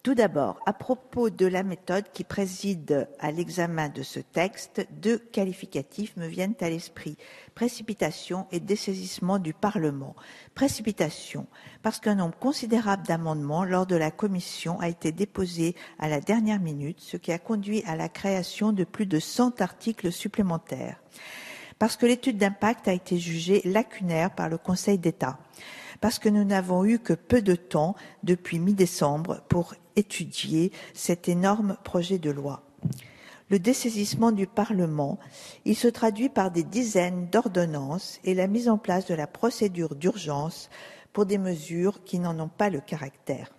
Tout d'abord, à propos de la méthode qui préside à l'examen de ce texte, deux qualificatifs me viennent à l'esprit: précipitation et dessaisissement du Parlement. Précipitation, parce qu'un nombre considérable d'amendements lors de la commission a été déposé à la dernière minute, ce qui a conduit à la création de plus de 100 articles supplémentaires. Parce que l'étude d'impact a été jugée lacunaire par le Conseil d'État. Parce que nous n'avons eu que peu de temps depuis mi-décembre pour étudier cet énorme projet de loi. Le dessaisissement du Parlement, il se traduit par des dizaines d'ordonnances et la mise en place de la procédure d'urgence pour des mesures qui n'en ont pas le caractère.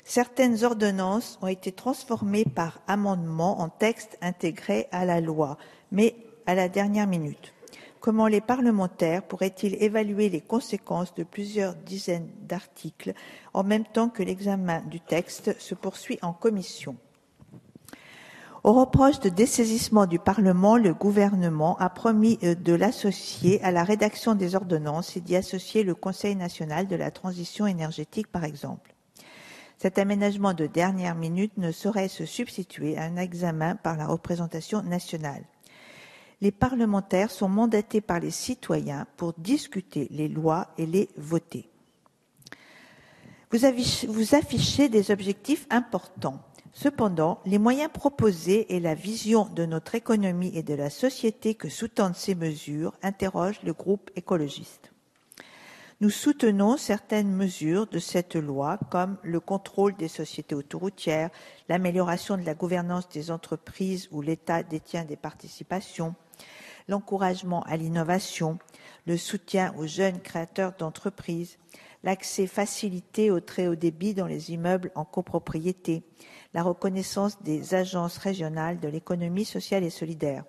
Certaines ordonnances ont été transformées par amendement en texte intégré à la loi, mais à la dernière minute. Comment les parlementaires pourraient-ils évaluer les conséquences de plusieurs dizaines d'articles en même temps que l'examen du texte se poursuit en commission? Au reproche de dessaisissement du Parlement, le gouvernement a promis de l'associer à la rédaction des ordonnances et d'y associer le Conseil national de la transition énergétique, par exemple. Cet aménagement de dernière minute ne saurait se substituer à un examen par la représentation nationale. Les parlementaires sont mandatés par les citoyens pour discuter les lois et les voter. Vous affichez des objectifs importants. Cependant, les moyens proposés et la vision de notre économie et de la société que sous-tendent ces mesures interrogent le groupe écologiste. Nous soutenons certaines mesures de cette loi, comme le contrôle des sociétés autoroutières, l'amélioration de la gouvernance des entreprises où l'État détient des participations, l'encouragement à l'innovation, le soutien aux jeunes créateurs d'entreprises, l'accès facilité au très haut débit dans les immeubles en copropriété, la reconnaissance des agences régionales de l'économie sociale et solidaire,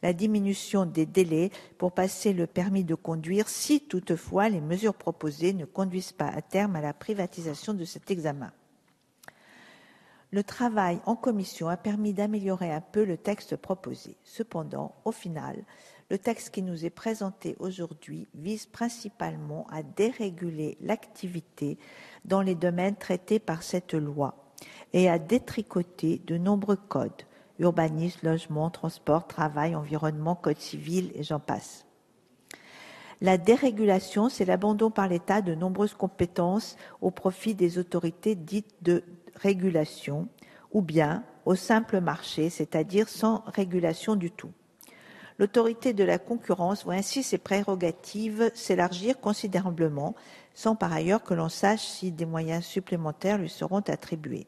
la diminution des délais pour passer le permis de conduire si toutefois les mesures proposées ne conduisent pas à terme à la privatisation de cet examen. Le travail en commission a permis d'améliorer un peu le texte proposé. Cependant, au final, le texte qui nous est présenté aujourd'hui vise principalement à déréguler l'activité dans les domaines traités par cette loi et à détricoter de nombreux codes, urbanisme, logement, transport, travail, environnement, code civil et j'en passe. La dérégulation, c'est l'abandon par l'État de nombreuses compétences au profit des autorités dites de régulation ou bien au simple marché, c'est-à-dire sans régulation du tout. L'autorité de la concurrence voit ainsi ses prérogatives s'élargir considérablement, sans par ailleurs que l'on sache si des moyens supplémentaires lui seront attribués.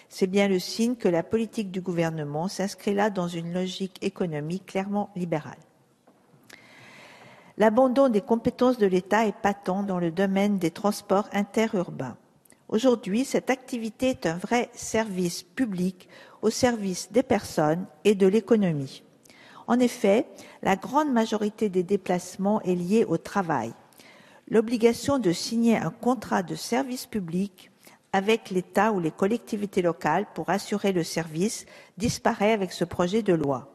C'est bien le signe que la politique du gouvernement s'inscrit là dans une logique économique clairement libérale. L'abandon des compétences de l'État est patent dans le domaine des transports interurbains. Aujourd'hui, cette activité est un vrai service public au service des personnes et de l'économie. En effet, la grande majorité des déplacements est liée au travail. L'obligation de signer un contrat de service public avec l'État ou les collectivités locales pour assurer le service disparaît avec ce projet de loi.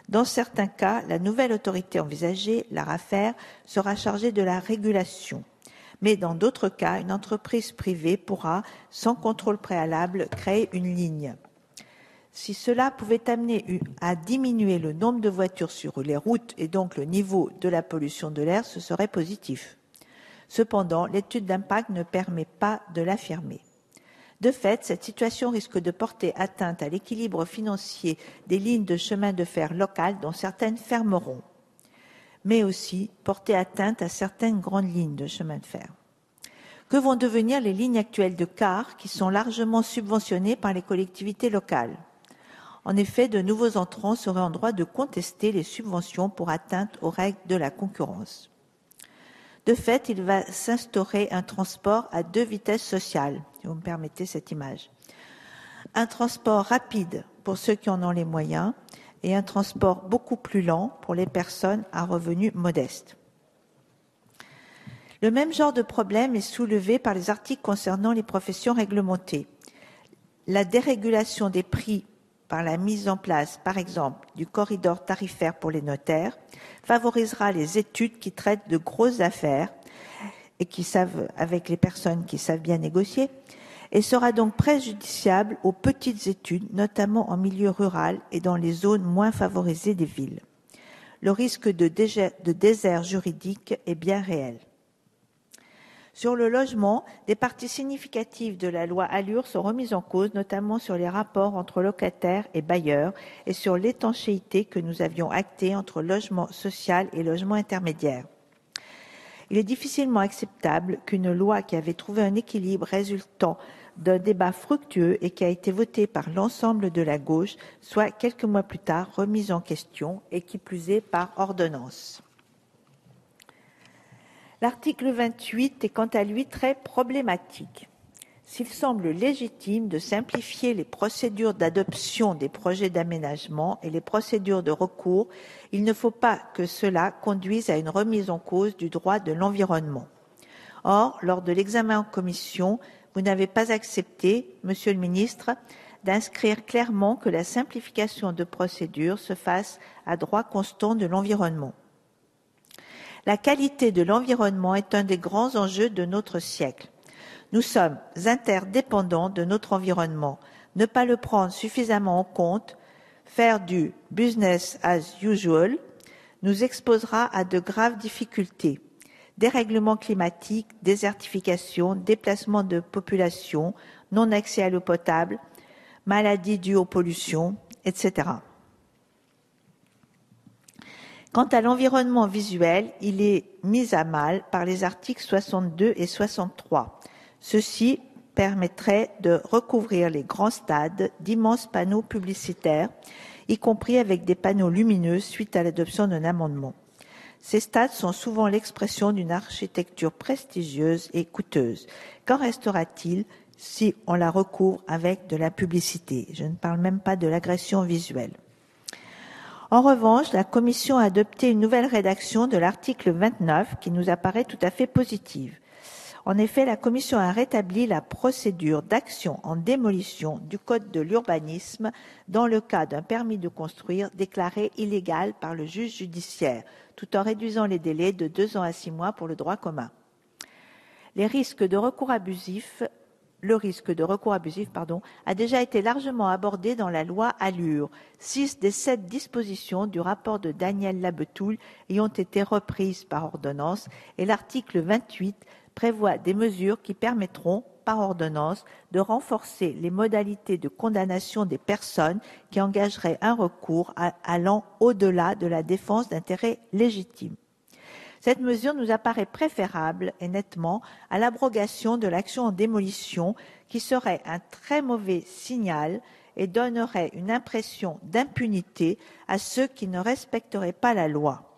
Dans certains cas, la nouvelle autorité envisagée, l'ARAFER, sera chargée de la régulation. Mais dans d'autres cas, une entreprise privée pourra, sans contrôle préalable, créer une ligne. Si cela pouvait amener à diminuer le nombre de voitures sur les routes et donc le niveau de la pollution de l'air, ce serait positif. Cependant, l'étude d'impact ne permet pas de l'affirmer. De fait, cette situation risque de porter atteinte à l'équilibre financier des lignes de chemin de fer locales dont certaines fermeront, mais aussi porter atteinte à certaines grandes lignes de chemin de fer. Que vont devenir les lignes actuelles de cars qui sont largement subventionnées par les collectivités locales? En effet, de nouveaux entrants seraient en droit de contester les subventions pour atteinte aux règles de la concurrence. De fait, il va s'instaurer un transport à 2 vitesses sociales, si vous me permettez cette image. Un transport rapide pour ceux qui en ont les moyens et un transport beaucoup plus lent pour les personnes à revenus modestes. Le même genre de problème est soulevé par les articles concernant les professions réglementées. La dérégulation des prix par la mise en place, par exemple, du corridor tarifaire pour les notaires, favorisera les études qui traitent de grosses affaires et qui savent, avec les personnes qui savent bien négocier, et sera donc préjudiciable aux petites études, notamment en milieu rural et dans les zones moins favorisées des villes. Le risque de désert juridique est bien réel. Sur le logement, des parties significatives de la loi Allure sont remises en cause, notamment sur les rapports entre locataires et bailleurs et sur l'étanchéité que nous avions actée entre logement social et logement intermédiaire. Il est difficilement acceptable qu'une loi qui avait trouvé un équilibre résultant d'un débat fructueux et qui a été votée par l'ensemble de la gauche soit quelques mois plus tard remise en question et qui plus est par ordonnance. L'article 28 est quant à lui très problématique. S'il semble légitime de simplifier les procédures d'adoption des projets d'aménagement et les procédures de recours, il ne faut pas que cela conduise à une remise en cause du droit de l'environnement. Or, lors de l'examen en commission, vous n'avez pas accepté, Monsieur le ministre, d'inscrire clairement que la simplification de procédures se fasse à droit constant de l'environnement. La qualité de l'environnement est un des grands enjeux de notre siècle. Nous sommes interdépendants de notre environnement. Ne pas le prendre suffisamment en compte, faire du business as usual, nous exposera à de graves difficultés. Dérèglement climatique, désertification, déplacement de population, non-accès à l'eau potable, maladies dues aux pollutions, etc. Quant à l'environnement visuel, il est mis à mal par les articles 62 et 63. Ceci permettrait de recouvrir les grands stades d'immenses panneaux publicitaires, y compris avec des panneaux lumineux suite à l'adoption d'un amendement. Ces stades sont souvent l'expression d'une architecture prestigieuse et coûteuse. Qu'en restera-t-il si on la recouvre avec de la publicité? Je ne parle même pas de l'agression visuelle. En revanche, la Commission a adopté une nouvelle rédaction de l'article 29 qui nous apparaît tout à fait positive. En effet, la Commission a rétabli la procédure d'action en démolition du Code de l'urbanisme dans le cas d'un permis de construire déclaré illégal par le juge judiciaire, tout en réduisant les délais de 2 ans à 6 mois pour le droit commun. Le risque de recours abusif, a déjà été largement abordé dans la loi Allure. 6 des 7 dispositions du rapport de Daniel Labetoul y ont été reprises par ordonnance et l'article 28 prévoit des mesures qui permettront, par ordonnance, de renforcer les modalités de condamnation des personnes qui engageraient un recours allant au-delà de la défense d'intérêts légitimes. Cette mesure nous apparaît préférable et nettement à l'abrogation de l'action en démolition qui serait un très mauvais signal et donnerait une impression d'impunité à ceux qui ne respecteraient pas la loi.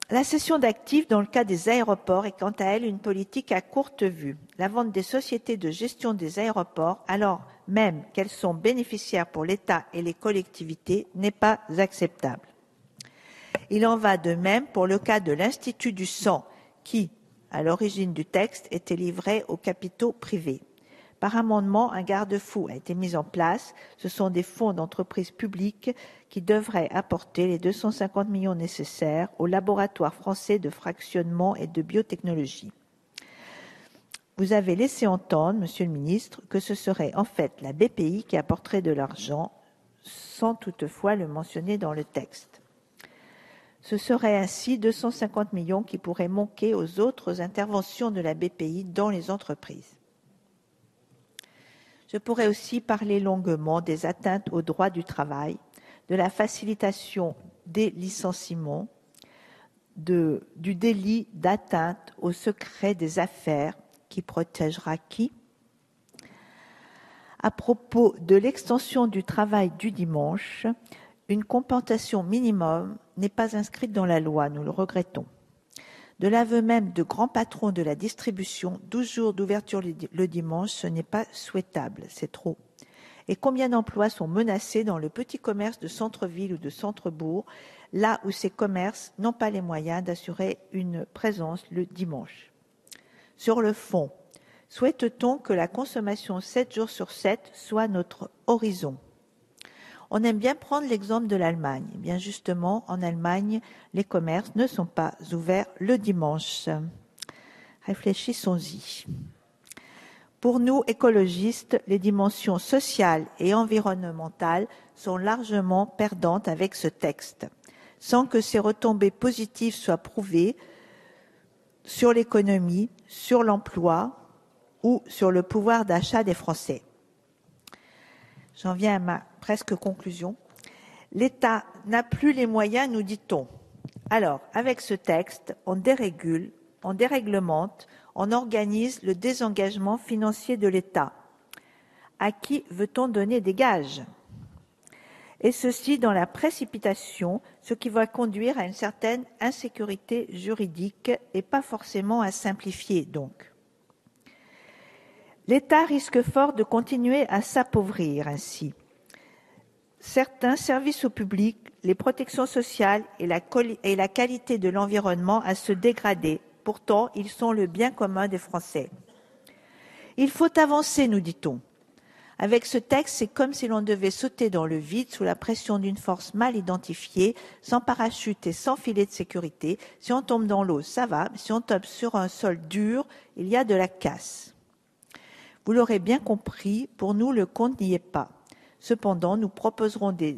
La cession d'actifs dans le cas des aéroports est quant à elle une politique à courte vue. La vente des sociétés de gestion des aéroports, alors même qu'elles sont bénéficiaires pour l'État et les collectivités, n'est pas acceptable. Il en va de même pour le cas de l'Institut du sang qui, à l'origine du texte, était livré aux capitaux privés. Par amendement, un garde-fou a été mis en place. Ce sont des fonds d'entreprise publiques qui devraient apporter les 250 millions nécessaires au laboratoire français de fractionnement et de biotechnologie. Vous avez laissé entendre, Monsieur le ministre, que ce serait en fait la BPI qui apporterait de l'argent, sans toutefois le mentionner dans le texte. Ce serait ainsi 250 millions qui pourraient manquer aux autres interventions de la BPI dans les entreprises. Je pourrais aussi parler longuement des atteintes au droit du travail, de la facilitation des licenciements, du délit d'atteinte au secret des affaires qui protégera qui. À propos de l'extension du travail du dimanche, une compensation minimum n'est pas inscrite dans la loi, nous le regrettons. De l'aveu même de grands patrons de la distribution, 12 jours d'ouverture le dimanche, ce n'est pas souhaitable, c'est trop. Et combien d'emplois sont menacés dans le petit commerce de centre-ville ou de centre-bourg, là où ces commerces n'ont pas les moyens d'assurer une présence le dimanche. Sur le fond, souhaite-t-on que la consommation 7 jours sur 7 soit notre horizon ? On aime bien prendre l'exemple de l'Allemagne. Eh bien justement, en Allemagne, les commerces ne sont pas ouverts le dimanche. Réfléchissons-y. Pour nous, écologistes, les dimensions sociales et environnementales sont largement perdantes avec ce texte, sans que ces retombées positives soient prouvées sur l'économie, sur l'emploi ou sur le pouvoir d'achat des Français. J'en viens à ma presque conclusion. L'État n'a plus les moyens, nous dit-on. Alors, avec ce texte, on dérégule, on déréglemente, on organise le désengagement financier de l'État. À qui veut-on donner des gages? Et ceci dans la précipitation, ce qui va conduire à une certaine insécurité juridique et pas forcément à simplifier donc. L'État risque fort de continuer à s'appauvrir ainsi. Certains services au public, les protections sociales et la qualité de l'environnement à se dégrader. Pourtant, ils sont le bien commun des Français. Il faut avancer, nous dit-on. Avec ce texte, c'est comme si l'on devait sauter dans le vide sous la pression d'une force mal identifiée, sans parachute et sans filet de sécurité. Si on tombe dans l'eau, ça va. Si on tombe sur un sol dur, il y a de la casse. Vous l'aurez bien compris, pour nous, le compte n'y est pas. Cependant, nous proposerons des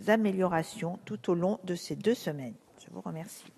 améliorations tout au long de ces 2 semaines. Je vous remercie.